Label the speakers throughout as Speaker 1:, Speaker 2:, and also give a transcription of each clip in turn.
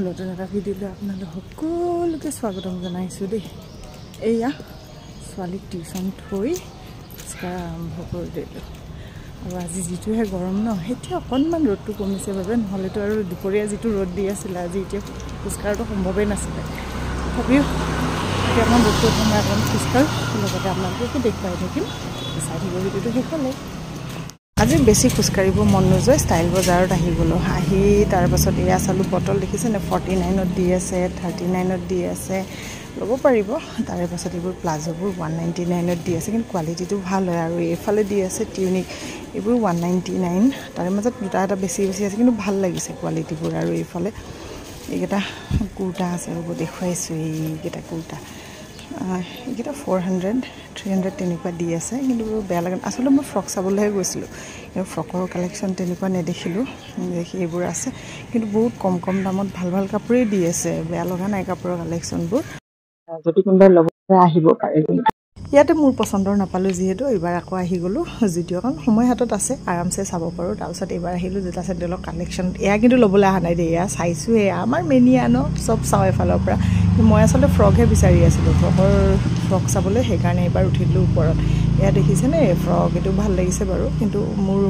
Speaker 1: নতুন এটা ভিডিঅ'লৈ আপোনালোক সকলোকে স্বাগতম জনাইছোঁ দেই। এয়া ছোৱালীক টিউশ্যন থৈ খোজকাঢ়া আৰম্ভ কৰি দিলোঁ। আৰু আজি যিটোহে গৰম ন, এতিয়া অকণমান ৰ'দটো কমিছে বাবে, নহ'লেতো আৰু দুপৰীয়া যিটো ৰ'দ দি আছিলে আজি এতিয়া খোজকাঢ়াটো সম্ভৱেই নাছিলে। তথাপিও এতিয়া অকণমান ৰ'দটো সময় অকণমান খোজকাঢ়োঁ, লগতে আপোনালোককো দেখুৱাই থাকিম। চাই থাকিব ভিডিঅ'টো শেষলৈ। আজি বেছি খোজকাঢ়িব মন নোযোৱা ষ্টাইল বজাৰত আহি গ'লোঁ। আহি তাৰপাছত এয়া চালোঁ বটল দেখিছেনে 49ত দি আছে, 39ত দি আছে, ল'ব পাৰিব। তাৰে পাছত এইবোৰ প্লাজোবোৰ 199ত দি আছে, কিন্তু কোৱালিটিটো ভাল হয়। আৰু এইফালে দি আছে টিউনিক, এইবোৰ 199। তাৰে মাজত দুটা এটা বেছি বেছি আছে, কিন্তু ভাল লাগিছে কোৱালিটিবোৰ। আৰু এইফালে এইকেইটা কুৰ্তা আছে, ৰ'ব দেখুৱাইছোঁ। এইকেইটা কুৰ্তা এইকেইটা 400, 300 তেনেকুৱা দি আছে, কিন্তু বেয়া লাগে। আচলতে মই ফ্ৰক চাবলৈহে গৈছিলোঁ, কিন্তু ফ্ৰকৰ কালেকশ্যন তেনেকুৱা নেদেখিলোঁ। দেখি এইবোৰ আছে, কিন্তু বহুত কম কম দামত ভাল ভাল কাপোৰেই দি আছে। বেয়া লগা নাই কাপোৰৰ কালেকশ্যনবোৰ। যদি কোনোবাই ল'বলৈ আহিব পাৰে। ইয়াতে মোৰ পচন্দৰ নাপালোঁ যিহেতু এইবাৰ আকৌ আহি গ'লোঁ যদিও অকণ সময় হাতত আছে, আৰামছে চাব পাৰোঁ। তাৰপিছত এইবাৰ আহিলোঁ জোতা চেণ্ডেলৰ কালেকশ্যন। এয়া কিন্তু ল'বলৈ অহা নাই দেই, এয়া চাইছোঁ। এয়া আমাৰ মেনিয়া ন, চব চাওঁ এফালৰ পৰা। মই আচলতে ফ্ৰকহে বিচাৰি আছিলোঁ, ফ্ৰক চাবলৈ। সেইকাৰণে এইবাৰ উঠিলোঁ ওপৰত। এয়া দেখিছেনে ফ্ৰক, এইটো ভাল লাগিছে বাৰু, কিন্তু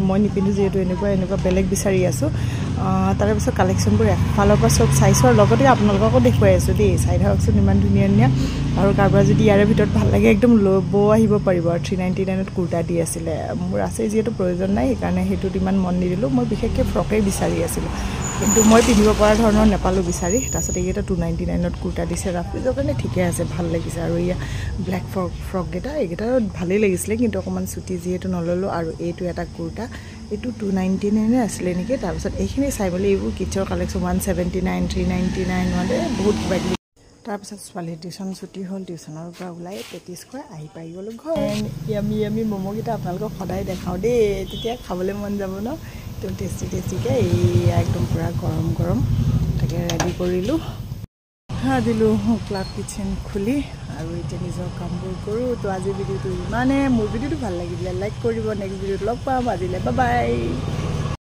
Speaker 1: মই নিপিন্ধোঁ যিহেতু। এনেকুৱা বেলেগ বিচাৰি আছোঁ। তাৰে পিছত কালেকশ্যনবোৰ এফালৰ পৰা চব চাইছোঁ, আৰু লগতে আপোনালোককো দেখুৱাই আছোঁ দেই। চাই থাককচোন, ইমান ধুনীয়া ধুনীয়া। আৰু কাৰোবাৰ যদি ইয়াৰে ভিতৰত ভাল লাগে একদম ল'ব আহিব পাৰিব। আৰু 399ত কুৰ্তা দি আছিলে। মোৰ আছে যিহেতু প্ৰয়োজন নাই, সেইকাৰণে সেইটোত ইমান মন নিদিলোঁ। মই বিশেষকৈ ফ্ৰকেই বিচাৰি আছিলোঁ, কিন্তু মই পিন্ধিব পৰা ধৰণৰ নাপালোঁ বিচাৰি। তাৰপিছত এইকেইটা 299ত কুৰ্তা দিছে, ৰাফিজৰ কাৰণে ঠিকে আছে, ভাল লাগিছে। আৰু এয়া ব্লেক ফ্ৰককেইটা, এইকেইটা ভালেই লাগিছিলে, কিন্তু অকণমান চুটি যিহেতু নল'লোঁ। আৰু এইটো এটা কুৰ্তা, এইটো 299 আছিলে নেকি। তাৰপিছত এইখিনি চাই মেলি এইবোৰ কিটছৰ কালেকশ্যন 179, 399 বহুত কিবা কিবি। তাৰপিছত ছোৱালীৰ টিউশ্যন ছুটি হ'ল, টিউশ্যনৰ পৰা ওলাই পেটিছ খুৱাই আহি পাই গ'লোঁ ঘৰ। আমি ম'ম'কেইটা আপোনালোকক সদায় দেখাওঁ দেই, তেতিয়া খাবলৈ মন যাব ন, একদম টেষ্টি টেষ্টিকৈ। এইয়া একদম পূৰা গৰম গৰম তাকে ৰেডি কৰিলোঁ, দিলোঁ ক্লাউড কিটচেন খুলি। আৰু এতিয়া নিজৰ কামবোৰ কৰোঁ। তো আজিৰ ভিডিঅ'টো ইমানে। মোৰ ভিডিঅ'টো ভাল লাগিলে লাইক কৰিব। নেক্সট ভিডিঅ'ত লগ পাম। আজিলৈ বাই বাই।